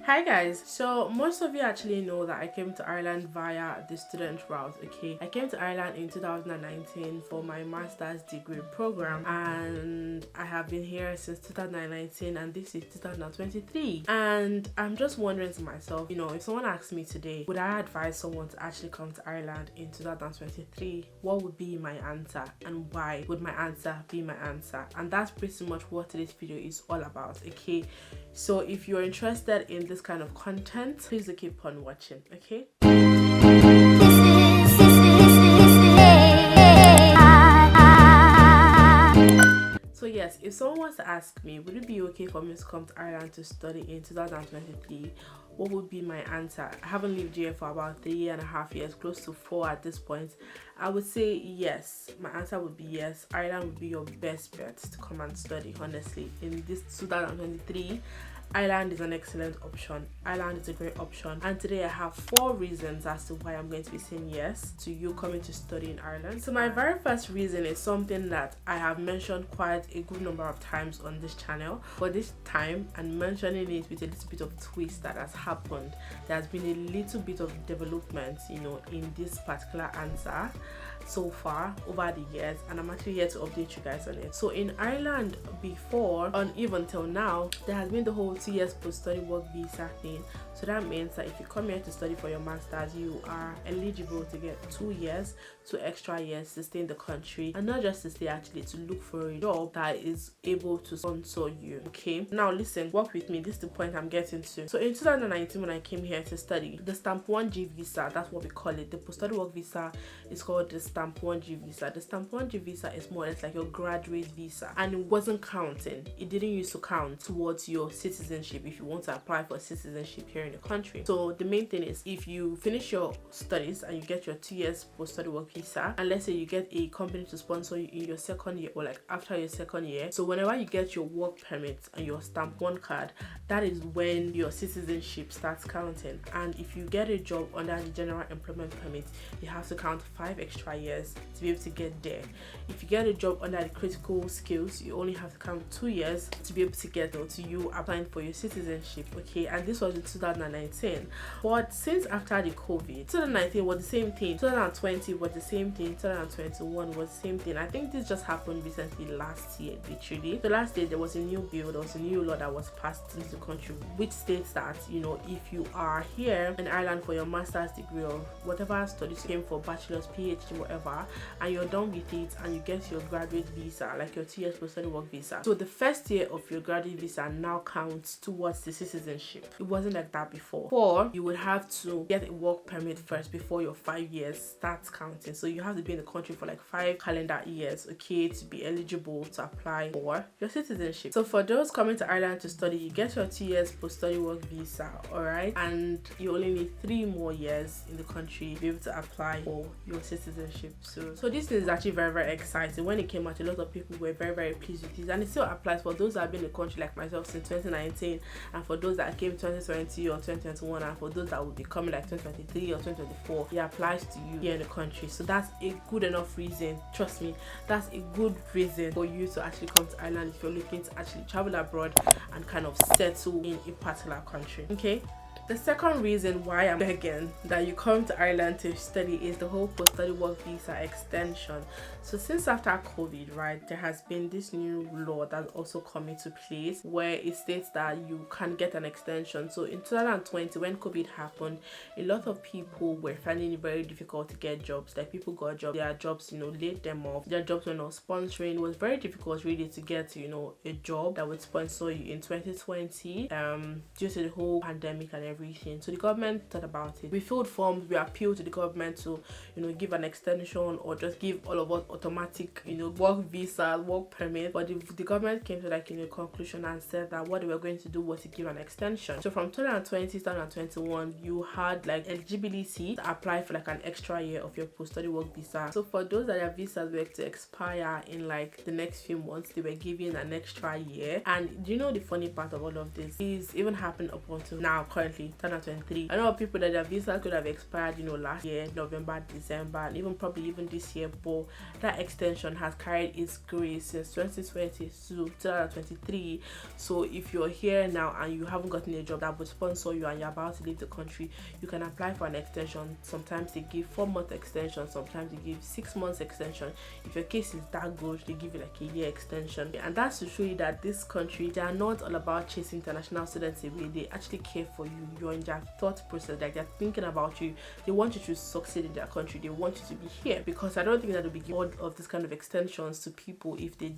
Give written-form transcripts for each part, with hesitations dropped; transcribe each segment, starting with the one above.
Hi guys, so most of you actually know that I came to Ireland via the student route. Okay, I came to Ireland in 2019 for my master's degree program, and I have been here since 2019 and this is 2023. And I'm just wondering to myself, if someone asked me today, would I advise someone to actually come to Ireland in 2023, what would be my answer and why would my answer be my answer? And that's pretty much what today's video is all about. Okay, so if you're interested in this kind of content, please do keep on watching. Okay, so yes, if someone wants to ask me, would it be okay for me to come to Ireland to study in 2023, what would be my answer? I haven't lived here for about 3.5 years, close to 4 at this point. I would say yes. My answer would be yes. Ireland would be your best bet to come and study, honestly. In this 2023, Ireland is an excellent option. Ireland is a great option. And today I have 4 reasons as to why I'm going to be saying yes to you coming to study in Ireland. So my very first reason is something that I have mentioned quite a good number of times on this channel. But this time I'm mentioning it with a little bit of twist that has happened. There has been a little bit of development, in this particular answer so far over the years, and I'm actually here to update you guys on it. So in Ireland before, and even till now, there has been the whole 2 years post-study work visa thing. So that means that if you come here to study for your master's, you are eligible to get 2 years, 2 extra years to stay in the country, and not just to stay, actually to look for a job that is able to sponsor you. Okay, now listen, work with me, this is the point I'm getting to. So in 2019, when I came here to study, the stamp 1G visa, that's what we call it, the post-study work visa is called the stamp 1G visa. The stamp 1G visa is more or less like your graduate visa, and it wasn't counting, it didn't used to count towards your citizenship if you want to apply for citizenship here in the country. So the main thing is, if you finish your studies and you get your 2 years post-study work visa, and let's say you get a company to sponsor you in your second year or like after your second year, so whenever you get your work permit and your stamp 1 card, that is when your citizenship starts counting. And if you get a job under the general employment permit, you have to count 5 extra years to be able to get there. If you get a job under the critical skills, you only have to count 2 years to be able to get there, to you applying for your citizenship. Okay, and this was in 2019. But since after the COVID, 2019 was the same thing, 2020 was the same thing, 2021 was the same thing. I think this just happened recently last year, literally. So last year there was a new bill, there was a new law that was passed into the country, which states that if you are here in Ireland for your master's degree or whatever studies you came for, bachelor's, PhD, whatever, and you're done with it and you get your graduate visa, like your 2 years post-study work visa, so the first year of your graduate visa now counts towards the citizenship. It wasn't like that before. Or you would have to get a work permit first before your 5 years starts counting. So you have to be in the country for like 5 calendar years, okay, to be eligible to apply for your citizenship. So for those coming to Ireland to study, you get your 2 years post-study work visa, alright, and you only need 3 more years in the country to be able to apply for your citizenship. So this is actually very, very exciting. When it came out, a lot of people were very, very pleased with this, and it still applies for those that have been in the country like myself since 2019, and for those that came 2020 or 2021, and for those that will be coming like 2023 or 2024, it applies to you here in the country. So that's a good enough reason, trust me, that's a good reason for you to actually come to Ireland if you're looking to actually travel abroad and kind of settle in a particular country. Okay, the second reason why I'm begging that you come to Ireland to study is the whole post-study work visa extension. So since after COVID, right, there has been this new law that's also come into place where it states that you can get an extension. So in 2020, when COVID happened, a lot of people were finding it very difficult to get jobs. Like, people got jobs, their jobs, laid them off. Their jobs were not sponsoring. It was very difficult really to get, a job that would sponsor you in 2020 due to the whole pandemic and everything. So the government thought about it. We filled forms, we appealed to the government to give an extension or just give all of us automatic work visa, work permit. But the government came to a conclusion and said that what they were going to do was to give an extension. So from 2020 to 2021, you had eligibility to apply for an extra year of your post-study work visa. So for those that their visas were to expire in the next few months, they were given an extra year. And do you know the funny part of all of this is even happened up until now currently? 2023. I know people that their visa could have expired, last year, November, December, and even probably even this year, but that extension has carried its grace since 2020 to 2023. So if you're here now and you haven't gotten a job that would sponsor you and you're about to leave the country, you can apply for an extension. Sometimes they give 4-month extension, sometimes they give 6 months extension. If your case is that good, they give you like a year extension. And that's to show you that this country, they are not all about chasing international students away. They actually care for you. You're in their thought process, like they're thinking about you. They want you to succeed in their country. They want you to be here, because I don't think that they'll be giving all of this kind of extensions to people if they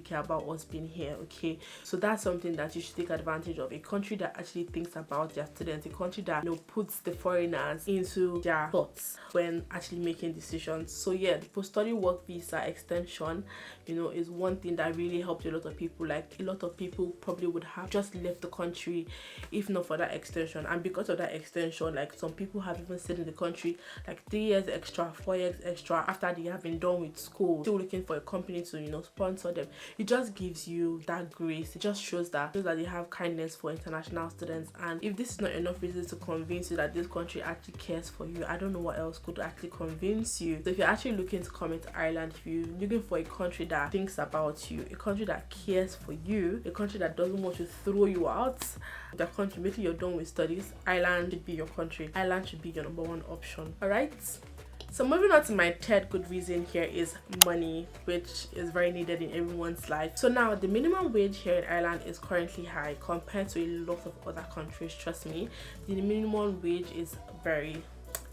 care about us being here. Okay, so that's something that you should take advantage of. A country that actually thinks about their students, a country that puts the foreigners into their thoughts when actually making decisions. So yeah, the post-study work visa extension is one thing that really helped a lot of people. Like a lot of people probably would have just left the country if not for that extension, and because of that extension, like some people have even stayed in the country like 3 years extra, 4 years extra after they have been done with school, still looking for a company to sponsor them. It just gives you that grace. It just shows that they have kindness for international students. And if this is not enough reason to convince you that this country actually cares for you, I don't know what else could actually convince you. So if you're actually looking to come into Ireland, if you're looking for a country that thinks about you, a country that cares for you, a country that doesn't want to throw you out, the country, maybe you're done with studies, Ireland should be your country. Ireland should be your number one option. All right. So moving on to my third good reason here is money, which is very needed in everyone's life. So now the minimum wage here in Ireland is currently high compared to a lot of other countries. Trust me, the minimum wage is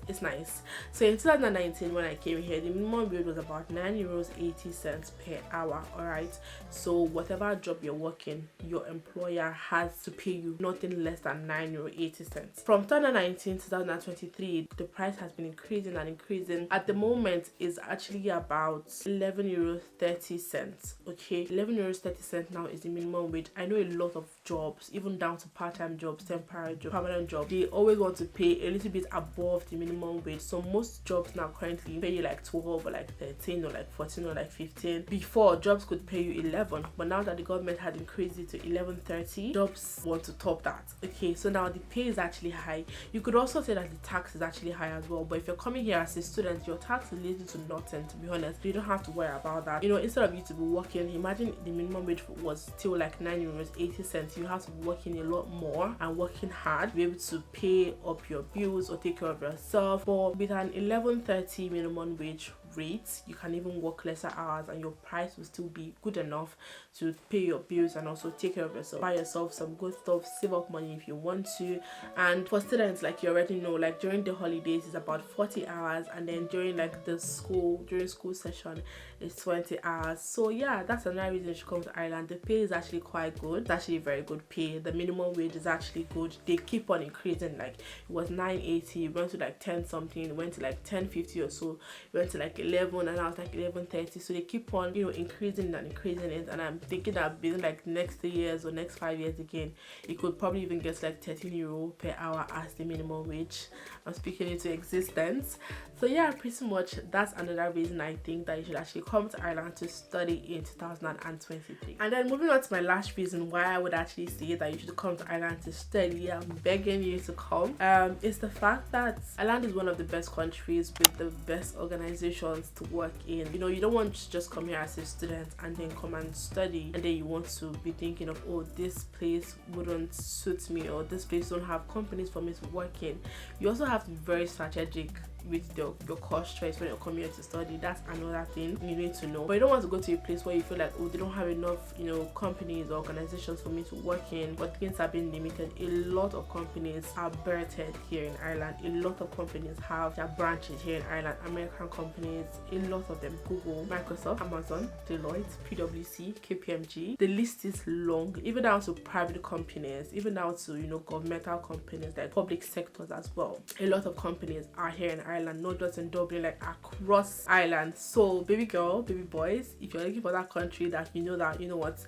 it's nice. So in 2019 when I came here, the minimum wage was about €9.80 per hour. All right, so whatever job you're working, your employer has to pay you nothing less than €9.80. From 2019 to 2023, the price has been increasing and increasing. At the moment is actually about €11.30. Okay, €11.30 now is the minimum wage. I know a lot of jobs, even down to part-time jobs, temporary jobs, permanent jobs, they always want to pay a little bit above the minimum wage. So most jobs now currently pay you like 12 or like 13 or like 14 or like 15. Before, jobs could pay you 11, but now that the government had increased it to 11.30, jobs want to top that. Okay, so now the pay is actually high. You could also say that the tax is actually high as well, but if you're coming here as a student, your tax is little to nothing, to be honest. You don't have to worry about that. Instead of you to be working, imagine the minimum wage was still like €9.80. You have to be working a lot more and working hard to be able to pay up your bills or take care of yourself. But with an 11.30 minimum wage rate, you can even work lesser hours and your price will still be good enough to pay your bills and also take care of yourself, buy yourself some good stuff, save up money if you want to. And for students, like you already know, like during the holidays is about 40 hours, and then during like during school session it's 20 hours. So yeah, that's another reason you should come to Ireland. The pay is actually quite good. It's actually very good pay. The minimum wage is actually good. They keep on increasing. Like it was 9.80, it went to like 10 something, it went to like 10.50 or so, it went to like 11, and I was like 11.30. So they keep on increasing and increasing it, and I'm thinking that within like next 3 years or next 5 years again, it could probably even get like €13 per hour as the minimum wage. I'm speaking into existence. So yeah, pretty much that's another reason I think that you should actually come to Ireland to study in 2023. And then moving on to my last reason why I would actually say that you should come to Ireland to study, I'm begging you to come, is the fact that Ireland is one of the best countries with the best organizations to work in. You don't want to just come here as a student and then come and study, and then you want to be thinking of, oh, this place wouldn't suit me, or this place don't have companies for me to work in. You also have to be very strategic with your course choice when you're coming here to study. That's another thing you need to know. But you don't want to go to a place where you feel like, oh, they don't have enough companies or organizations for me to work in, but things are being limited. A lot of companies are birthed here in Ireland. A lot of companies have their branches here in Ireland. American companies, a lot of them: Google, Microsoft, Amazon, Deloitte, PwC, KPMG. The list is long, even down to private companies, even down to governmental companies, like public sectors as well. A lot of companies are here in Ireland, not just in Dublin, like across Ireland. So baby girl, baby boys, if you're looking for that country that that, what,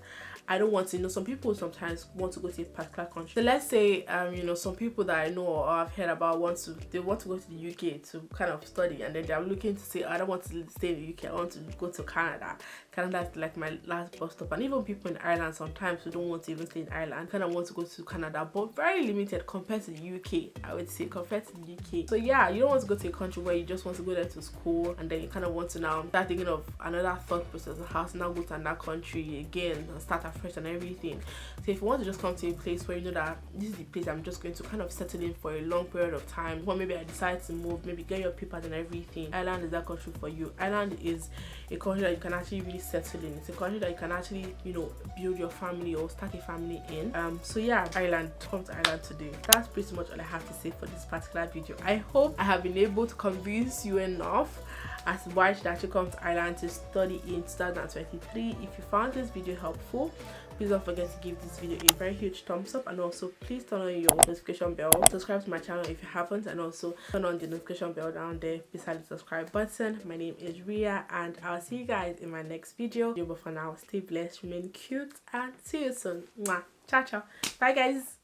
I don't want to, some people sometimes want to go to a particular country. So let's say some people that I know or I've heard about want to go to the UK to kind of study, and then they're looking to say, I don't want to stay in the UK, I want to go to Canada. Canada is like my last bus stop. And even people in Ireland, sometimes we don't want to even stay in Ireland, kind of want to go to Canada, but very limited compared to the UK, I would say, compared to the UK. So yeah, you don't want to go to a country where you just want to go there to school, and then you kind of want to now start thinking of another thought process of how to now go to another country again and start afresh and everything. So if you want to just come to a place where you know that this is the place I'm just going to kind of settle in for a long period of time, or maybe I decide to move, maybe get your papers and everything, Ireland is that country for you. Ireland is a country that you can actually really settle in. It's a country that you can actually build your family or start a family in. So yeah, Ireland, come to Ireland today. That's pretty much all I have to say for this particular video. I hope I have been able to convince you enough as to why you should actually come to Ireland to study in 2023. If you found this video helpful, please don't forget to give this video a very huge thumbs up, and also please turn on your notification bell, subscribe to my channel if you haven't, and also turn on the notification bell down there beside the subscribe button. My name is Ria, and I'll see you guys in my next video. But for now, stay blessed, remain cute, and see you soon. Mwah. Ciao ciao, bye guys.